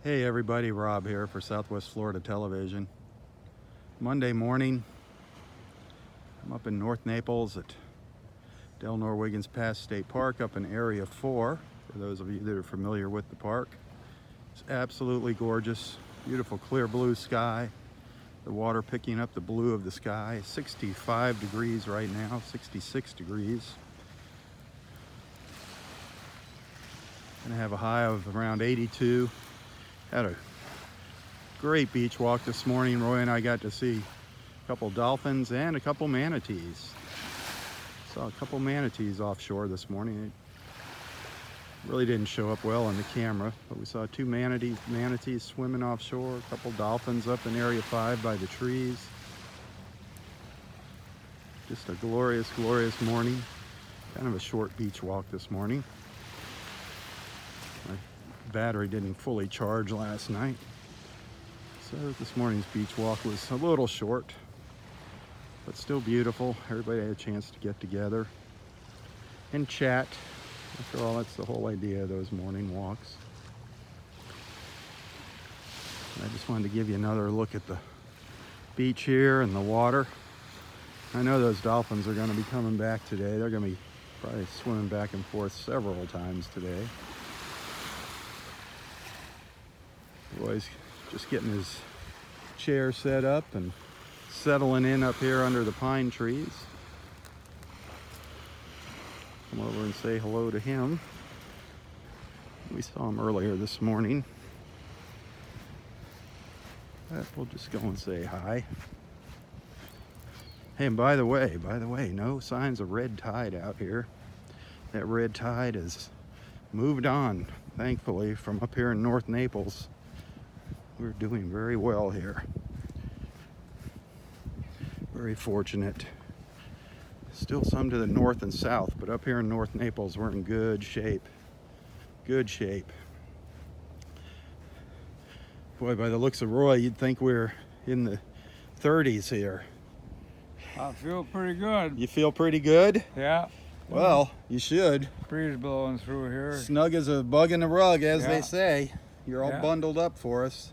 Hey everybody, Rob here for Southwest Florida Television. Monday morning, I'm up in North Naples at Delnor Wiggins Pass State Park up in Area 4, for those of you that are familiar with the park. It's absolutely gorgeous, beautiful clear blue sky, the water picking up the blue of the sky. 65 degrees right now, 66 degrees. Gonna have a high of around 82. Had a great beach walk this morning. Roy and I got to see a couple dolphins and a couple manatees. Saw a couple manatees offshore this morning. It really didn't show up well on the camera, but we saw two manatees swimming offshore, a couple dolphins up in Area 5 by the trees. Just a glorious, glorious morning. Kind of a short beach walk this morning. My battery didn't fully charge last night, so this morning's beach walk was a little short, but still beautiful. Everybody had a chance to get together and chat. After all, that's the whole idea of those morning walks. I just wanted to give you another look at the beach here and the water. I know those dolphins are going to be coming back today. They're going to be probably swimming back and forth several times today. Roy's just getting his chair set up and settling in up here under the pine trees. Come over and say hello to him. We saw him earlier this morning. But we'll just go and say hi. Hey, and by the way, no signs of red tide out here. That red tide has moved on, thankfully, from up here in North Naples. We're doing very well here. Very fortunate. Still some to the north and south, but up here in North Naples, we're in good shape. Good shape. Boy, by the looks of Roy, you'd think we're in the 30s here. I feel pretty good. You feel pretty good? Yeah. Well, you should. Breeze blowing through here. Snug as a bug in a rug, as they Yeah. say. You're all bundled up for us.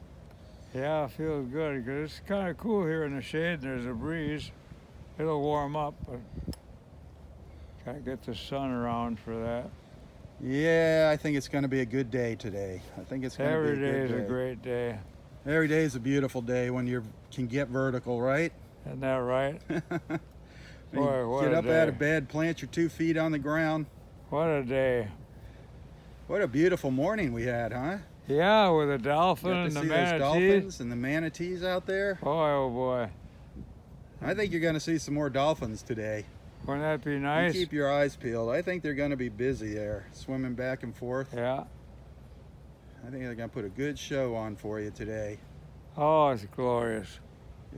Yeah, I feel good because it's kind of cool here in the shade and there's a breeze. It'll warm up, but gotta get the sun around for that. Yeah, I think it's going to be a good day today. I think it's going to be a good day. Every day is a great day. Every day is a beautiful day when you can get vertical, right? Isn't that right? Boy, what get a up day. out of bed, plant your 2 feet on the ground. What a day. What a beautiful morning we had, huh? Yeah, with the dolphin Got to and the see those manatee. dolphins and the manatees out there. Boy, oh boy. I think you're going to see some more dolphins today. Wouldn't that be You nice? keep your eyes peeled. I think they're going to be busy there, swimming back and forth. Yeah. I think they're going to put a good show on for you today. Oh, it's glorious.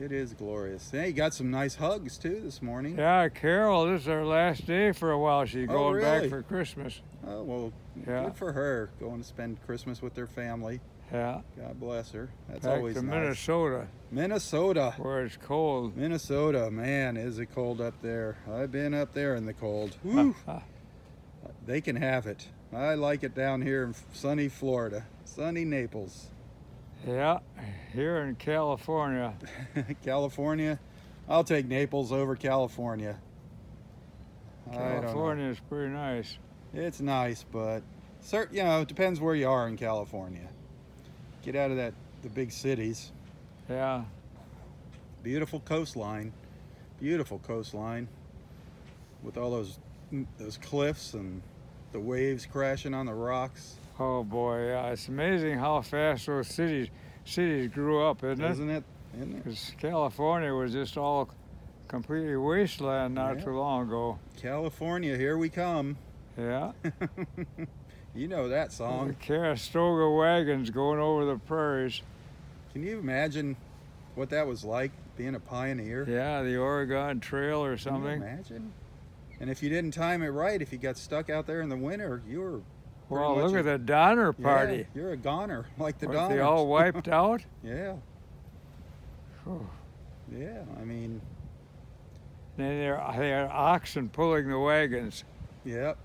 It is glorious. Hey, you got some nice hugs too this morning. Yeah, Carol, this is her last day for a while. She's going really? back for Christmas. Oh, well, Yeah. good for her. Going to spend Christmas with her family. Yeah. God bless her. That's Back always to nice. Minnesota, Minnesota. where it's cold. Minnesota, man, is it cold up there. I've been up there in the cold. Woo. They can have it. I like it down here in sunny Florida, sunny Naples. Yeah, here in California. California, I'll take Naples over California. I don't know. California is pretty nice. It's nice, but it depends where you are in California. Get out of the big cities. Yeah. Beautiful coastline with all those cliffs and the waves crashing on the rocks. Oh boy, yeah. It's amazing how fast those cities grew up, isn't it? Isn't it? Because California was just all completely wasteland not Yeah. too long ago. California, here we come. Yeah. You know that The song. Calistoga wagons going over the prairies. Can you imagine what that was like, being a pioneer? Yeah, the Oregon Trail or Can you something. imagine? And if you didn't time it right, if you got stuck out there in the winter, you were pretty Well, much look at the Donner Party. Yeah, you're a goner, like the Weren't Donners. they all wiped out? Yeah, Whew. yeah. I mean, Then they had oxen pulling the wagons. yep.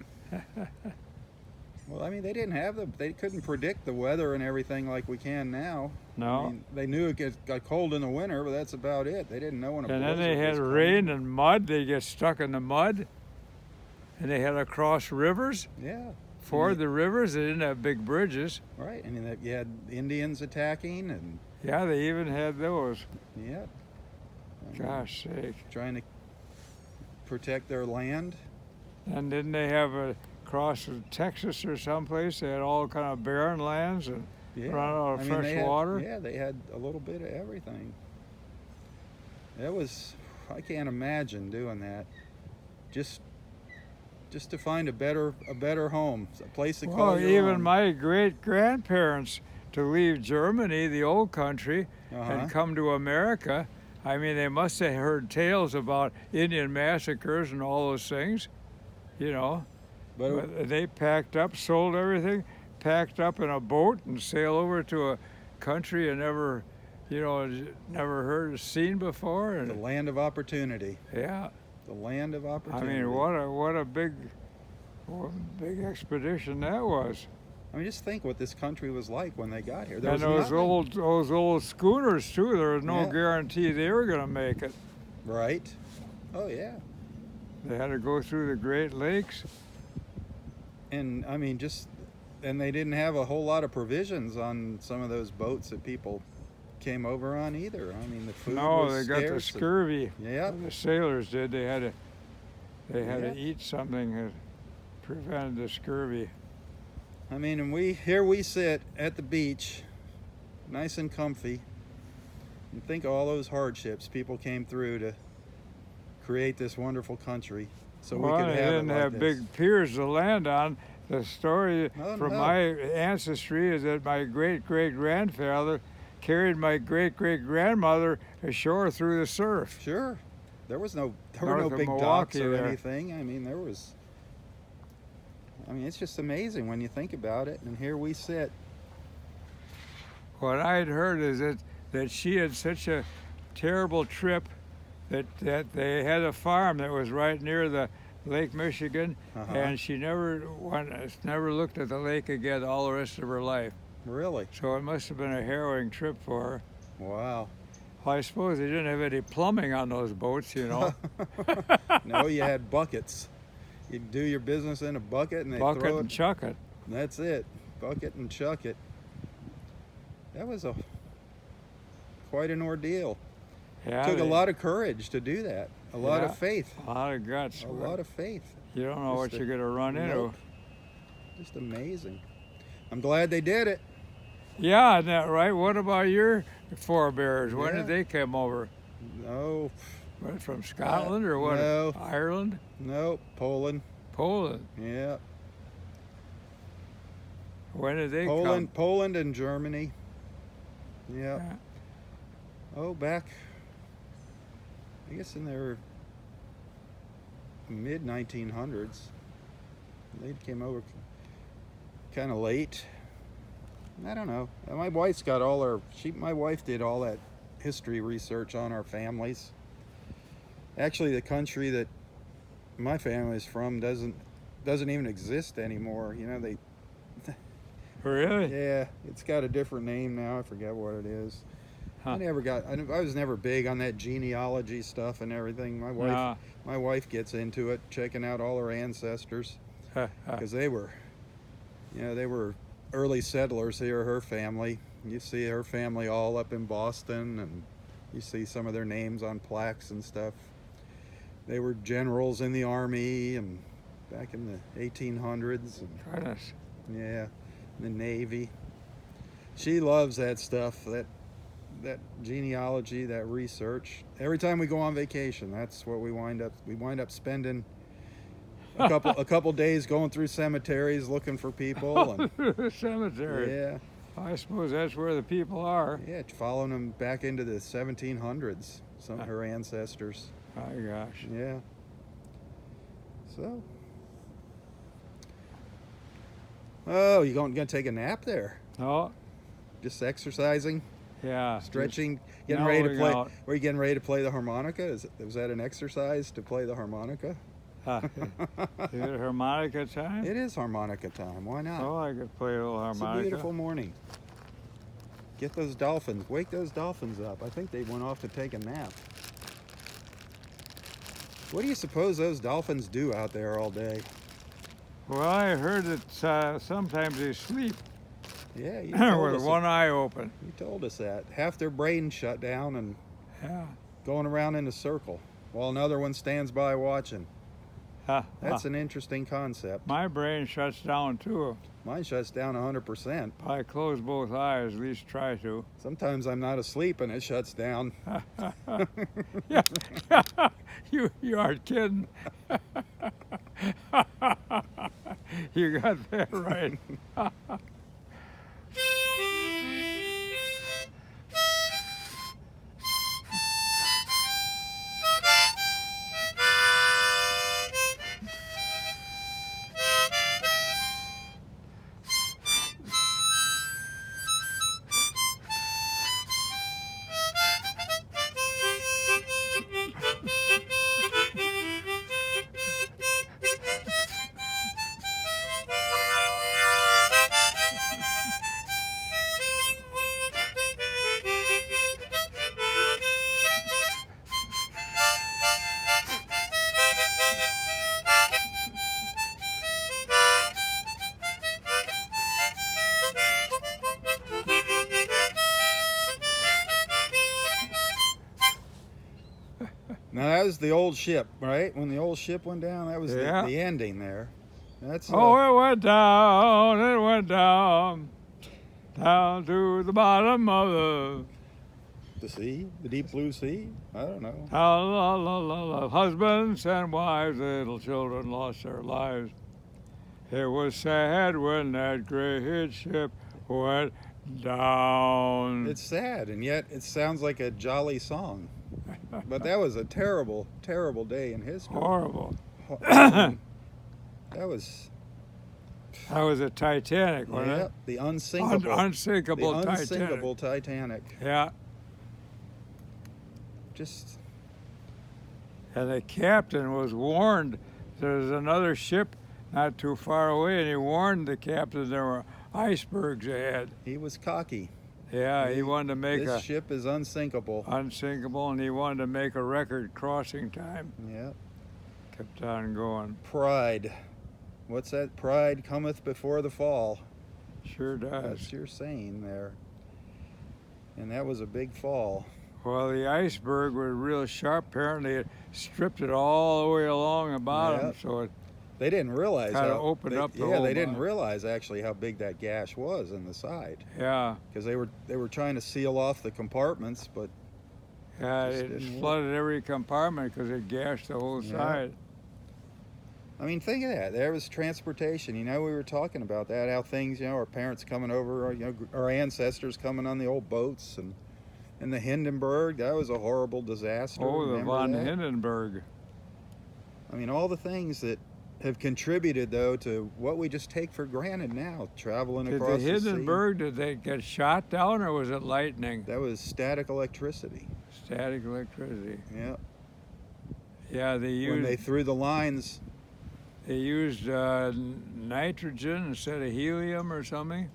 Well, I mean, they couldn't predict the weather and everything like we can now. No. I mean, they knew it got cold in the winter, but that's about it. They didn't know when a And blizzard then they had was coming. rain and mud. They get stuck in the mud. And they had to cross rivers. Yeah. Ford the rivers. They didn't have big bridges. Right. I mean, you had Indians attacking and. Yeah, they even had those. Yeah. I mean, Gosh sake. trying to protect their land. And didn't they have a cross of Texas or someplace? They had all kind of barren lands and Yeah. run out of fresh they had, water. Yeah, they had a little bit of everything. I can't imagine doing that. Just to find a better home, a place to call Well, your even own. my great grandparents to leave Germany, the old country, and come to America. I mean, they must have heard tales about Indian massacres and all those things, you know. But they packed up, sold everything, packed up in a boat and sailed over to a country and never heard or seen before. And The land of opportunity. yeah, The land of I opportunity. mean, what a big expedition that was. I mean, just think what this country was like when they got here. There And was nothing. those old schooners too. There was no Yeah. guarantee they were going to make it. Right. Oh yeah. They had to go through the Great Lakes. And I mean, and they didn't have a whole lot of provisions on some of those boats that people came over on either. I mean, the food No, was they got the scarce. scurvy. Yeah. The sailors did. They had Yeah. to eat something that prevented the scurvy. I mean, and here we sit at the beach, nice and comfy, and think of all those hardships people came through to create this wonderful country, so we could They have didn't it like have this. big piers to land on. The story Oh, from no. my ancestry is that my great-great-grandfather carried my great-great-grandmother ashore through the surf. Sure, there were no North of big docks Milwaukee or there. anything. I mean, it's just amazing when you think about it. And here we sit. What I'd heard is that she had such a terrible trip that they had a farm that was right near the Lake Michigan, and she never looked at the lake again all the rest of her life. Really? So it must have been a harrowing trip for her. Wow. Well, I suppose they didn't have any plumbing on those boats, you know. No, you had buckets. You'd do your business in a bucket and they Bucket throw and it. chuck it. That's it. Bucket and chuck it. That was quite an ordeal. Yeah, Took a lot of courage to do that. A lot Yeah. of faith. A lot of guts. A lot of faith. You don't know Just what a- you're going to run into. Nope. Just amazing. I'm glad they did it. Yeah, isn't that right? What about your forebears? When Yeah. did they come over? No, What, from Scotland or what? no. Ireland? no, Poland. Poland. Yeah, When did they Poland and Germany. Yeah. Yeah. Oh, back, I guess in their mid 1900s. They came over kind of late. I don't know. My wife's got my wife did all that history research on our families. Actually, the country that my family's from doesn't even exist anymore. You know, Really? yeah, it's got a different name now. I forget what it is. Huh. I was never big on that genealogy stuff and everything. My wife gets into it, checking out all her ancestors, because they were early settlers here, her family. You see her family all up in Boston, and you see some of their names on plaques and stuff. They were generals in the army and back in the 1800s. And, Goodness. yeah, the Navy. She loves that stuff, that genealogy, that research. Every time we go on vacation, that's what we wind up spending a couple days going through cemeteries looking for people. And Cemetery. yeah, I suppose that's where the people are. yeah, following them back into the 1700s. Some of her ancestors. My gosh. Yeah. So. Oh, you gonna take a nap there? Oh, Just exercising, yeah. stretching, getting ready to play. Were you getting ready to play the harmonica? Was that an exercise to play the harmonica? Is it harmonica time? It is harmonica time. Why not? Oh, I could play a little harmonica. It's a beautiful morning. Get those dolphins. Wake those dolphins up. I think they went off to take a nap. What do you suppose those dolphins do out there all day? Well, I heard that sometimes they sleep Yeah, you told with us one eye open. You told us that. Half their brain shut down and Yeah. going around in a circle while another one stands by watching. That's an interesting concept. My brain shuts down too. Mine shuts down 100%. I close both eyes, at least try to. Sometimes I'm not asleep and it shuts down. Yeah. You aren't kidding. You got that right. Now that was the old ship, right? When the old ship went down, that was Yeah. the ending there. That's Oh, it went down to the bottom of the sea, the deep blue sea. I don't know. the husbands and wives, little children lost their lives. It was sad when that great ship went down. It's sad, and yet it sounds like a jolly song. But that was a terrible, terrible day in history. Horrible. That was That was a Titanic, wasn't it? the unsinkable, Unsinkable the Titanic. unsinkable Titanic. Yeah. Just And the captain was warned there's another ship not too far away, and he warned the captain there were icebergs ahead. he was cocky. Yeah, he wanted to make This a ship is unsinkable. unsinkable, and he wanted to make a record crossing time. Yeah. Kept on going. Pride. What's that? Pride cometh before the fall. Sure does. That's your saying there. And that was a big fall. Well, the iceberg was real sharp. Apparently, it stripped it all the way along the bottom, Yep. so it They didn't realize Kinda how opened up the yeah, whole they didn't bottom. realize actually how big that gash was in the side yeah, because they were trying to seal off the compartments, but yeah, Just it didn't work. flooded every compartment because it gashed the whole Yeah. side. I mean, think of that. There was transportation. You know, we were talking about that. How things, you know, our parents coming over, you know, our ancestors coming on the old boats, and the Hindenburg. That was a horrible disaster. Oh, the Remember von that? Hindenburg. I mean, all the things that have contributed though to what we just take for granted now. Traveling Did across the the sea. Hindenburg, did they get shot down, or was it lightning? That was static electricity. Static electricity. Yeah. Yeah, they When used they threw the lines. nitrogen instead of helium or something.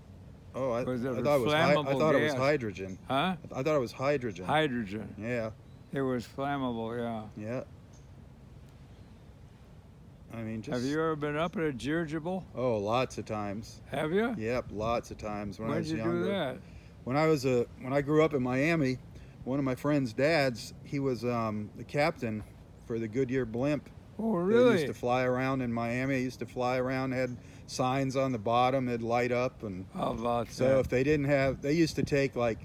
Oh, I Was it thought it was I flammable thought it was gas? hydrogen. Huh? I thought it was hydrogen. Hydrogen. Yeah. It was flammable. Yeah. Yeah. I mean, just Have you ever been up at a dirigible? oh, lots of times. Have you? Yep, lots of times when I When'd was you younger. do that? When I grew up in Miami, one of my friend's dads, he was the captain for the Goodyear blimp. Oh, They really? used to fly around in Miami. He used to fly around, had signs on the bottom, they'd light up, and How about so that? if they didn't have, they used to take like,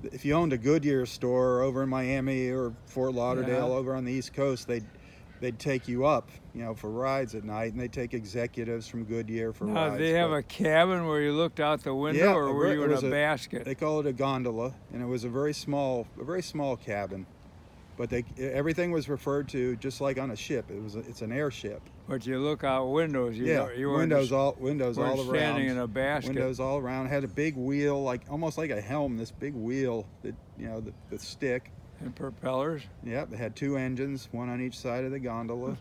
if you owned a Goodyear store over in Miami or Fort Lauderdale Yeah. over on the East Coast, they'd take you up, you know, for rides at night, and they'd take executives from Goodyear for Now, rides. did they have but a cabin where you looked out the window, Yeah, or were it you in was a basket? They call it a gondola, and it was a very small cabin, but everything was referred to just like on a ship. It's an airship. But you look out windows. You weren't windows just- all weren't around. standing in a basket. Windows all around. Had a big wheel, like almost like a helm. This big wheel that the stick. And propellers. Yep, it had two engines, one on each side of the gondola.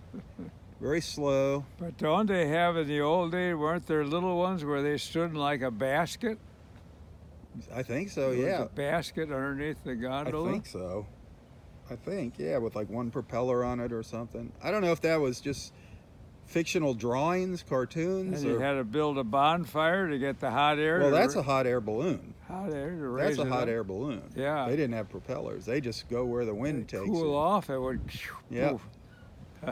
Very slow. But don't they have in the old days, weren't there little ones where they stood in like a basket? I think so, There was yeah. a basket underneath the I gondola? think so. I think, yeah, with like one propeller on it or something. I don't know if that was just fictional drawings, cartoons, And you or... had to build a bonfire to get the hot air. Well, to that's a hot air balloon. hot air to raise That's a it hot up. air balloon. Yeah. They didn't have propellers. They just go where the wind takes Cool it. off, it would. Yeah. Poof.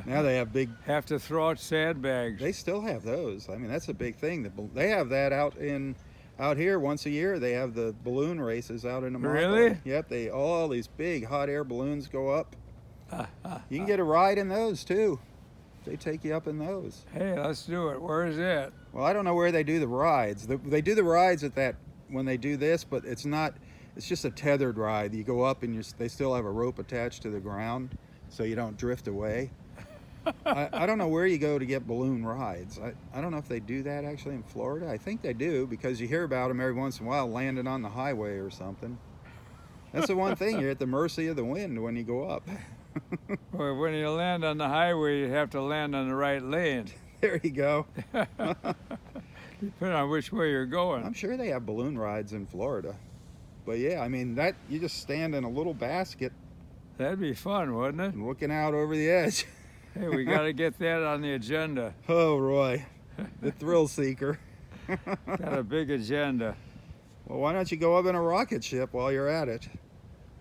Now they have big... Have to throw out sandbags. They still have those. I mean, that's a big thing. They have that out here once a year. They have the balloon races out in the market. Really? Yep. All these big hot air balloons go up. You can get a ride in those too. They take you up in those. Hey, let's do it. Where is it? Well, I don't know where they do the rides. They do the rides at that when they do this, but it's not. It's just a tethered ride. You go up and they still have a rope attached to the ground, so you don't drift away. I don't know where you go to get balloon rides. I don't know if they do that actually in Florida. I think they do because you hear about them every once in a while landing on the highway or something. That's the one thing. You're at the mercy of the wind when you go up. Well, when you land on the highway, you have to land on the right lane. There you go. Depending on which way you're going. I'm sure they have balloon rides in Florida. But yeah, I mean, that you just stand in a little basket That'd be fun, wouldn't it? and looking out over the edge. Hey, we got to get that on the agenda. Oh, Roy, the thrill seeker. Got a big agenda. Well, why don't you go up in a rocket ship while you're at it?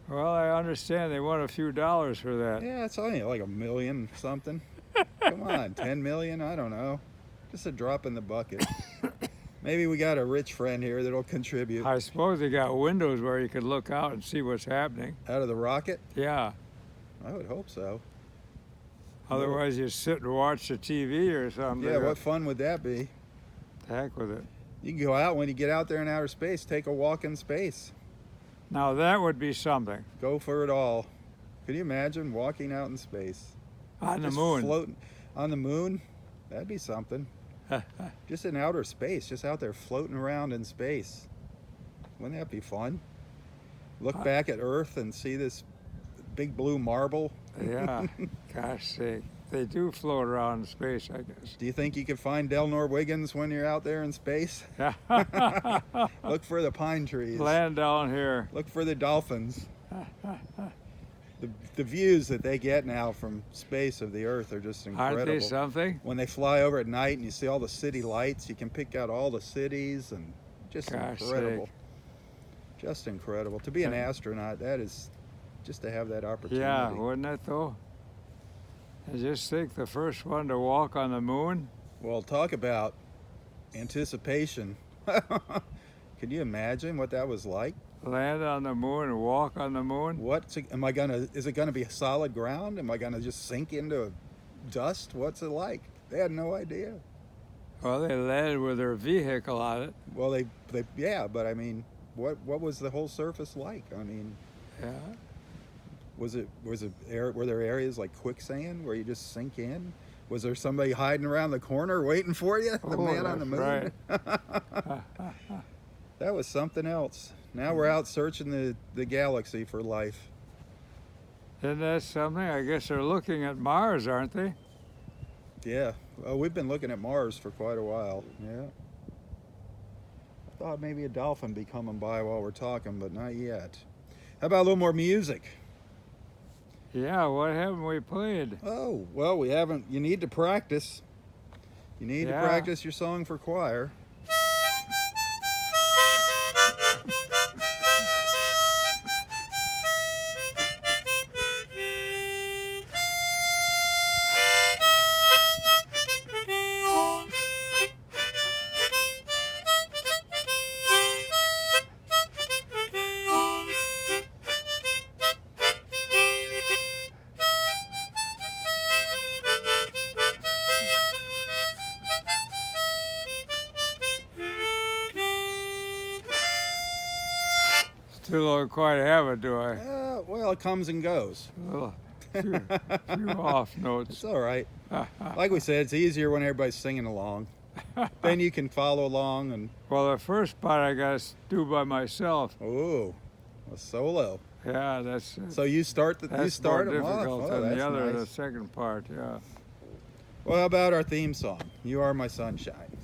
Well, I understand they want a few dollars for that. Yeah, it's only like $1 million something. Come on, 10 million? I don't know. Just a drop in the bucket. Maybe we got a rich friend here that'll contribute. I suppose they got windows where you could look out and see what's happening. Out of the rocket? Yeah. I would hope so. Otherwise, you sit and watch the TV or something. Yeah, what fun would that be? The heck with it. You can go out when you get out there in outer space, take a walk in space. Now that would be something. Go for it all. Can you imagine walking out in space? On the Just moon. Floating on the moon? That'd be something. Just in outer space, just out there floating around in space. Wouldn't that be fun? Look back at Earth and see this big blue marble. Yeah. Gosh sake. They do float around in space, I guess. Do you think you could find Delnor Wiggins when you're out there in space? Look for the pine trees. Land down here. Look for the dolphins. The views that they get now from space of the Earth are just incredible. Aren't they something? When they fly over at night and you see all the city lights, you can pick out all the cities and just Gosh incredible. sake. Just incredible. To be an astronaut, that is just to have that opportunity. Yeah, wouldn't it though? I just think the first one to walk on the moon. Well, talk about anticipation. Can you imagine what that was like? Land on the moon and walk on the moon. Is it gonna be solid ground? Am I gonna just sink into dust? What's it like? They had no idea. Well, they landed with their vehicle on it. Well, yeah, but I mean, what was the whole surface like? I mean, Yeah. were there areas like quicksand where you just sink in? Was there somebody hiding around the corner waiting for you? The man on the moon? Right. That was something else. Now we're out searching the galaxy for life. Isn't that something? I guess they're looking at Mars, aren't they? Yeah. Well, we've been looking at Mars for quite a while. Yeah. I thought maybe a dolphin be coming by while we're talking, but not yet. How about a little more music? Yeah, what haven't we played? Oh, well, we haven't. You need to practice. You need to practice your song for choir. Still don't quite have it, do I? Well, it comes and goes. A few off notes. It's all right. Like we said, it's easier when everybody's singing along. Then you can follow along and... Well, the first part I got to do by myself. Oh, a solo. Yeah, that's So you start that's you start more them off. difficult Oh, than that's the other, nice. the second part. Yeah. Well, how about our theme song? You Are My Sunshine.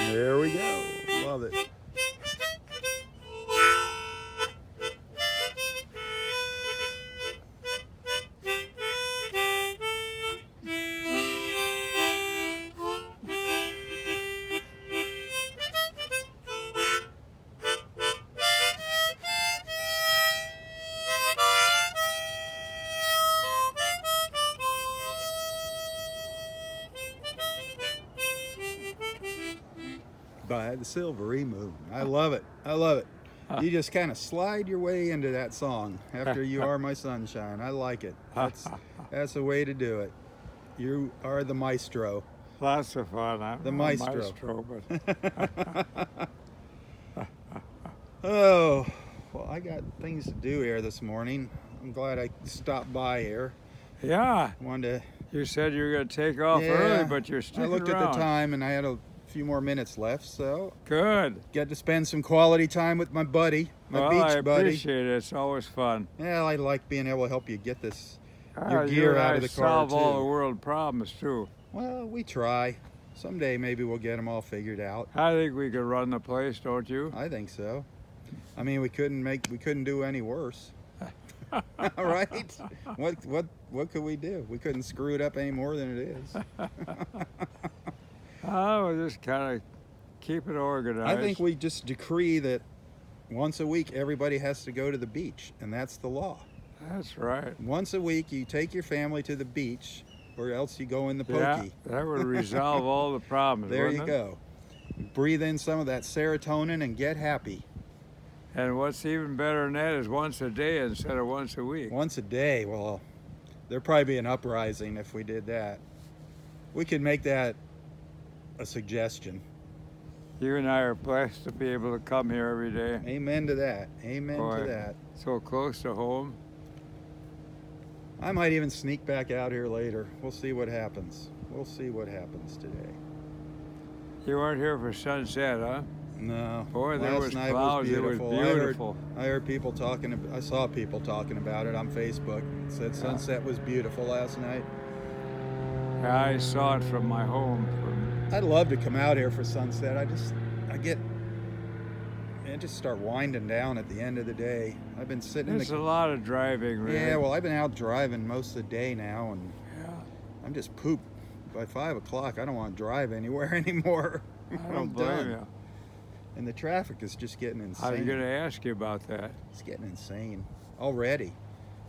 There we go. Love it. By the silvery moon. I love it. I love it. You just kind of slide your way into that song after You Are My Sunshine. I like it. That's the way to do it. You are the maestro. Lots of fun. I'm The no maestro. but Oh, well, I got things to do here this morning. I'm glad I stopped by here. yeah, Wanted you said you were going to take off to, early, but you're sticking I looked around. at the time and I had a few more minutes left, so Good. get to spend some quality time with my buddy, my Well, beach I buddy. appreciate it. It's always fun. Yeah, I like being able to help you get this your You gear and out I of the car solve all the too. world problems too. Well, we try. Someday maybe we'll get them all figured out. I think we could run the place, don't you? I think so. I mean, we couldn't do any worse. All right. What could we do? We couldn't screw it up any more than it is. Oh, we'll just kind of keep it organized. I think we just decree that once a week everybody has to go to the beach, and that's the law. That's right. Once a week you take your family to the beach, or else you go in the Yeah, pokey. that would resolve all the problems. There you wouldn't it? go. Breathe in some of that serotonin and get happy. And what's even better than that is once a day instead of once a week. Once a day, well, there'd probably be an uprising if we did that. We could make that a suggestion. You and I are blessed to be able to come here every day. Amen to that. Amen Boy. to that. So close to home. I might even sneak back out here later. We'll see what happens. We'll see what happens today. You weren't here for sunset, huh? No. Boy, there Last was night clouds. was It was beautiful. beautiful. I heard people talking. I saw people talking about it on Facebook. It said sunset was beautiful last night. I saw it from my home. I'd love to come out here for sunset. I just start winding down at the end of the day. I've been sitting There's in a the lot of driving, really. yeah. Well, I've been out driving most of the day now, and Yeah. I'm just pooped. By 5 o'clock, I don't want to drive anywhere anymore. I I'm don't blame done. you. And the traffic is just getting insane. I was going to ask you about that. It's getting insane already.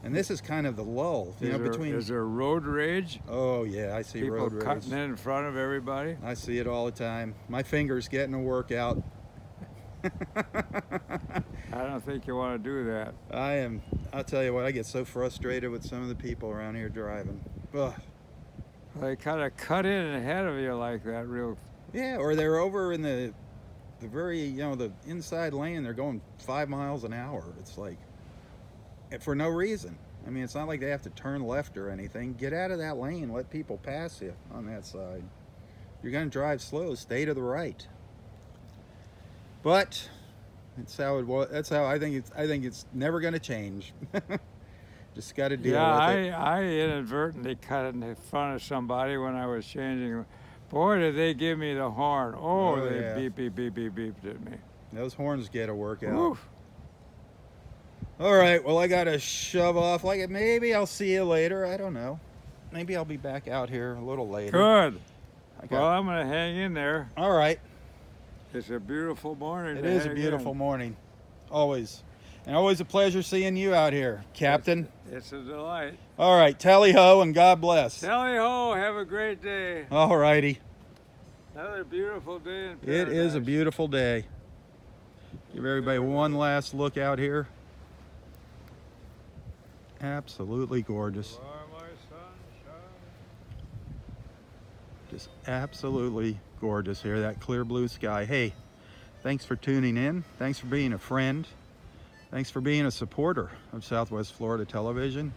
And this is kind of the lull, Is there road rage? Oh yeah, I see People road rage. cutting in front of everybody? I see it all the time. My finger's getting a workout. I don't think you want to do that. I'll tell you what, I get so frustrated with some of the people around here driving. Ugh. They kind of cut in ahead of you like that, real. Yeah, or they're over in the very, the inside lane, they're going 5 miles an hour. It's like, for no reason. I mean, it's not like they have to turn left or anything. Get out of that lane, let people pass you on that side. You're going to drive slow, stay to the right. But that's how it was. That's how I think it's never going to change. Just got to deal with it. I inadvertently cut in front of somebody when I was changing. Boy, did they give me the horn. Oh, they yeah. beep, beep, beep, beep, beeped at me. Those horns get a workout. Oof. All right, well, I got to shove off. Maybe I'll see you later. I don't know. Maybe I'll be back out here a little later. Good. Well, I'm going to hang in there. All right. It's a beautiful morning. It is a beautiful morning. Always. And always a pleasure seeing you out here, Captain. It's a delight. All right, tally-ho and God bless. Tally-ho, have a great day. All righty. Another beautiful day in It paradise. is a beautiful day. Give everybody one last look out here. Absolutely gorgeous. You are my sunshine. Just absolutely gorgeous here, that clear blue sky. Hey, thanks for tuning in. Thanks for being a friend. Thanks for being a supporter of Southwest Florida Television.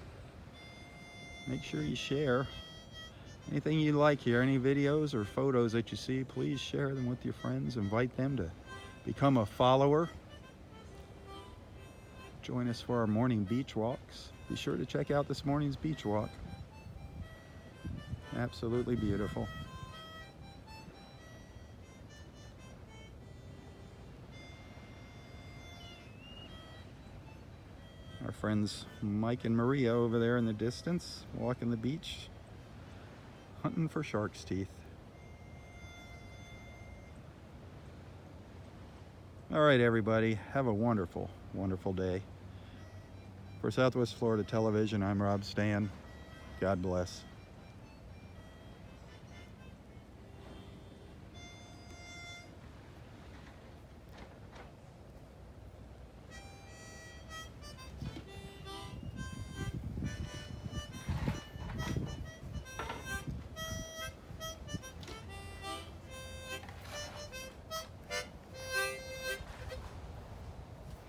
Make sure you share anything you like here, any videos or photos that you see, please share them with your friends. Invite them to become a follower. Join us for our morning beach walks. Be sure to check out this morning's beach walk. Absolutely beautiful. Our friends Mike and Maria over there in the distance, walking the beach, hunting for shark's teeth. All right, everybody, have a wonderful, wonderful day. For Southwest Florida Television, I'm Rob Stan. God bless.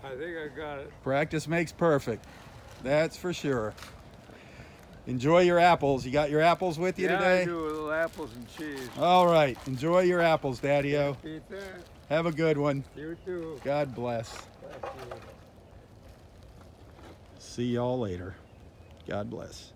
I think I got it. Practice makes perfect. That's for sure. Enjoy your apples. You got your apples with you today? I do, with little apples and cheese. All right. Enjoy your apples, Daddy-O. Beat that. Have a good one. You too. God bless. Thank you. See y'all later. God bless.